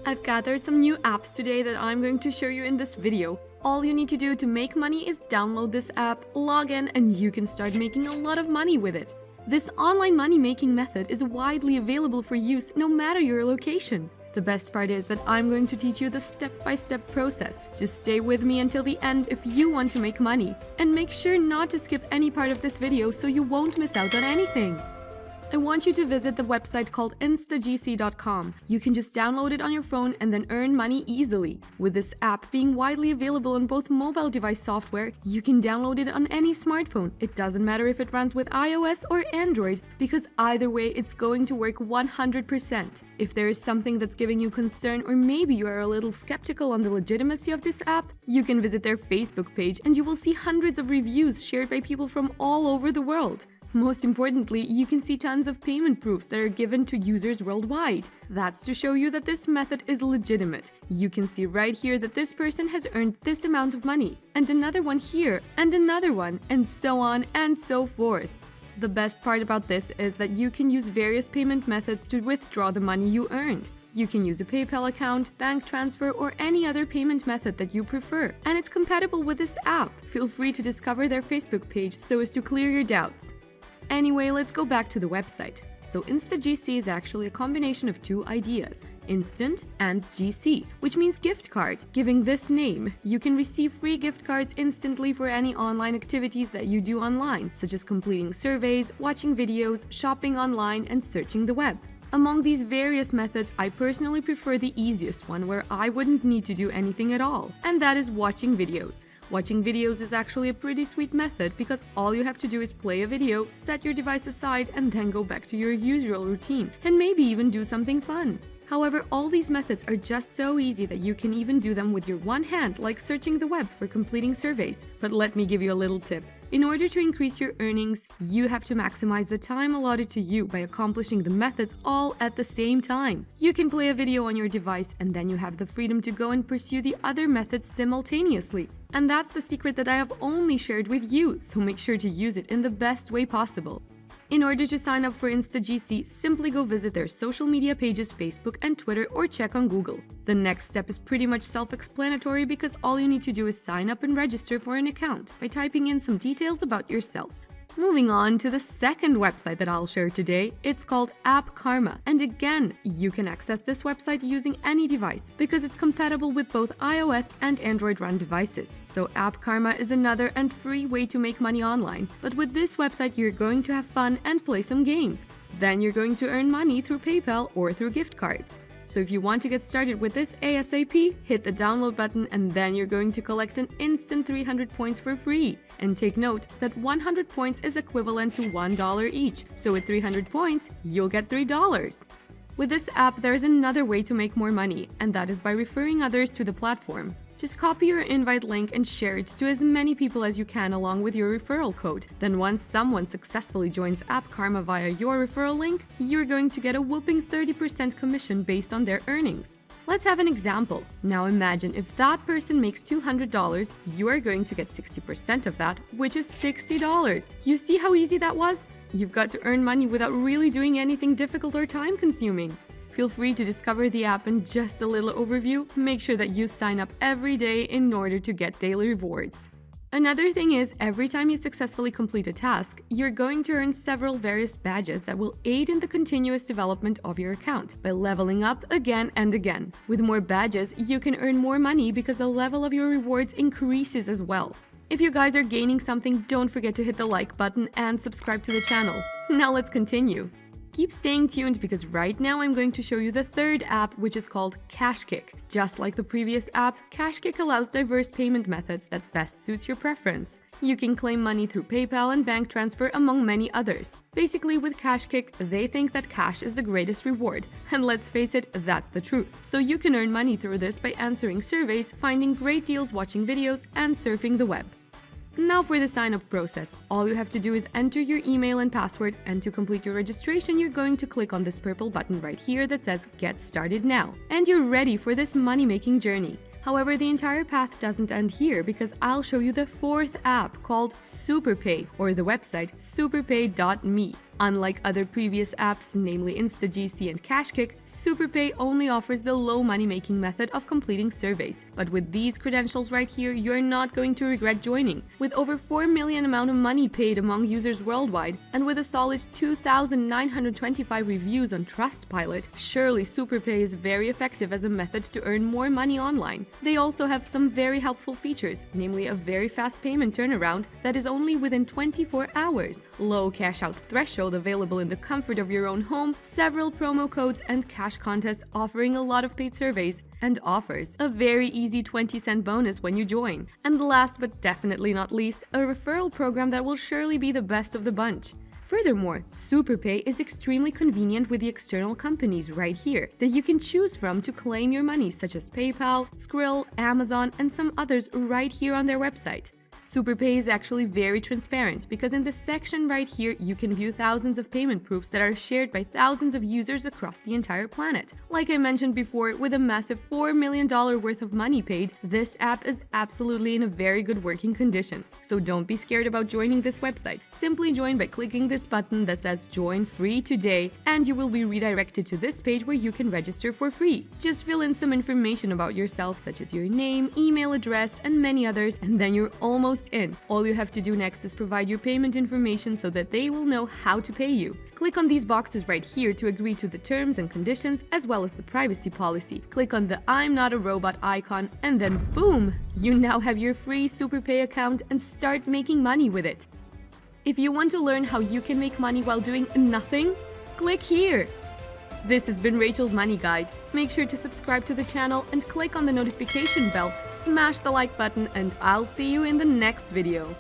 I've gathered some new apps today that I'm going to show you in this video. All you need to do to make money is download this app, log in, and you can start making a lot of money with it. This online money-making method is widely available for use no matter your location. The best part is that I'm going to teach you the step-by-step process. Just stay with me until the end if you want to make money. And make sure not to skip any part of this video so you won't miss out on anything. I want you to visit the website called instagc.com. You can just download it on your phone and then earn money easily. With this app being widely available on both mobile device software, you can download it on any smartphone. It doesn't matter if it runs with iOS or Android, because either way it's going to work 100%. If there is something that's giving you concern, or maybe you are a little skeptical on the legitimacy of this app, you can visit their Facebook page and you will see hundreds of reviews shared by people from all over the world. Most importantly, you can see tons of payment proofs that are given to users worldwide. That's to show you that this method is legitimate. You can see right here that this person has earned this amount of money, and another one here, and another one, and so on and so forth. The best part about this is that you can use various payment methods to withdraw the money you earned. You can use a PayPal account, bank transfer, or any other payment method that you prefer. And it's compatible with this app. Feel free to discover their Facebook page so as to clear your doubts. Anyway, let's go back to the website. So InstaGC is actually a combination of two ideas, Instant and GC, which means gift card. Giving this name, you can receive free gift cards instantly for any online activities that you do online, such as completing surveys, watching videos, shopping online, and searching the web. Among these various methods, I personally prefer the easiest one, where I wouldn't need to do anything at all, and that is watching videos. Watching videos is actually a pretty sweet method because all you have to do is play a video, set your device aside, and then go back to your usual routine, and maybe even do something fun. However, all these methods are just so easy that you can even do them with your one hand, like searching the web for completing surveys. But let me give you a little tip. In order to increase your earnings, you have to maximize the time allotted to you by accomplishing the methods all at the same time. You can play a video on your device, and then you have the freedom to go and pursue the other methods simultaneously. And that's the secret that I have only shared with you, so make sure to use it in the best way possible. In order to sign up for InstaGC, simply go visit their social media pages, Facebook and Twitter, or check on Google. The next step is pretty much self-explanatory because all you need to do is sign up and register for an account by typing in some details about yourself. Moving on to the second website that I'll share today, it's called AppKarma. And again, you can access this website using any device because it's compatible with both iOS and Android-run devices. So AppKarma is another and free way to make money online. But with this website, you're going to have fun and play some games. Then you're going to earn money through PayPal or through gift cards. So if you want to get started with this ASAP, hit the download button and then you're going to collect an instant 300 points for free. And take note that 100 points is equivalent to $1 each, so with 300 points, you'll get $3. With this app, there's another way to make more money, and that is by referring others to the platform. Just copy your invite link and share it to as many people as you can along with your referral code. Then once someone successfully joins AppKarma via your referral link, you're going to get a whopping 30% commission based on their earnings. Let's have an example. Now imagine if that person makes $200, you are going to get 60% of that, which is $60. You see how easy that was? You've got to earn money without really doing anything difficult or time-consuming. Feel free to discover the app, and just a little overview, make sure that you sign up every day in order to get daily rewards. Another thing is, every time you successfully complete a task, you're going to earn several various badges that will aid in the continuous development of your account by leveling up again and again. With more badges, you can earn more money because the level of your rewards increases as well. If you guys are gaining something, don't forget to hit the like button and subscribe to the channel. Now let's continue. Keep staying tuned because right now I'm going to show you the third app, which is called Cashkick. Just like the previous app, Cashkick allows diverse payment methods that best suits your preference. You can claim money through PayPal and bank transfer, among many others. Basically, with Cashkick, they think that cash is the greatest reward. And let's face it, that's the truth. So you can earn money through this by answering surveys, finding great deals, watching videos, and surfing the web. Now for the sign-up process. All you have to do is enter your email and password, and to complete your registration, you're going to click on this purple button right here that says Get Started Now. And you're ready for this money-making journey. However, the entire path doesn't end here because I'll show you the fourth app called SuperPay, or the website superpay.me. Unlike other previous apps, namely InstaGC and CashKick, SuperPay only offers the low money-making method of completing surveys. But with these credentials right here, you're not going to regret joining. With over 4 million amount of money paid among users worldwide, and with a solid 2,925 reviews on Trustpilot, surely SuperPay is very effective as a method to earn more money online. They also have some very helpful features, namely a very fast payment turnaround that is only within 24 hours, low cash-out threshold available in the comfort of your own home, several promo codes and cash contests offering a lot of paid surveys and offers, a very easy 20-cent bonus when you join, and last but definitely not least, a referral program that will surely be the best of the bunch. Furthermore, SuperPay is extremely convenient with the external companies right here that you can choose from to claim your money, such as PayPal, Skrill, Amazon, and some others right here on their website. SuperPay is actually very transparent because in this section right here, you can view thousands of payment proofs that are shared by thousands of users across the entire planet. Like I mentioned before, with a massive $4 million worth of money paid, this app is absolutely in a very good working condition. So don't be scared about joining this website. Simply join by clicking this button that says Join Free Today, and you will be redirected to this page where you can register for free. Just fill in some information about yourself, such as your name, email address, and many others, and then you're almost in. All you have to do next is provide your payment information so that they will know how to pay you. Click on these boxes right here to agree to the terms and conditions as well as the privacy policy. Click on the I'm not a robot icon and then boom! You now have your free SuperPay account and start making money with it. If you want to learn how you can make money while doing nothing, click here. This has been Rachel's Money Guide. Make sure to subscribe to the channel and click on the notification bell, smash the like button, and I'll see you in the next video.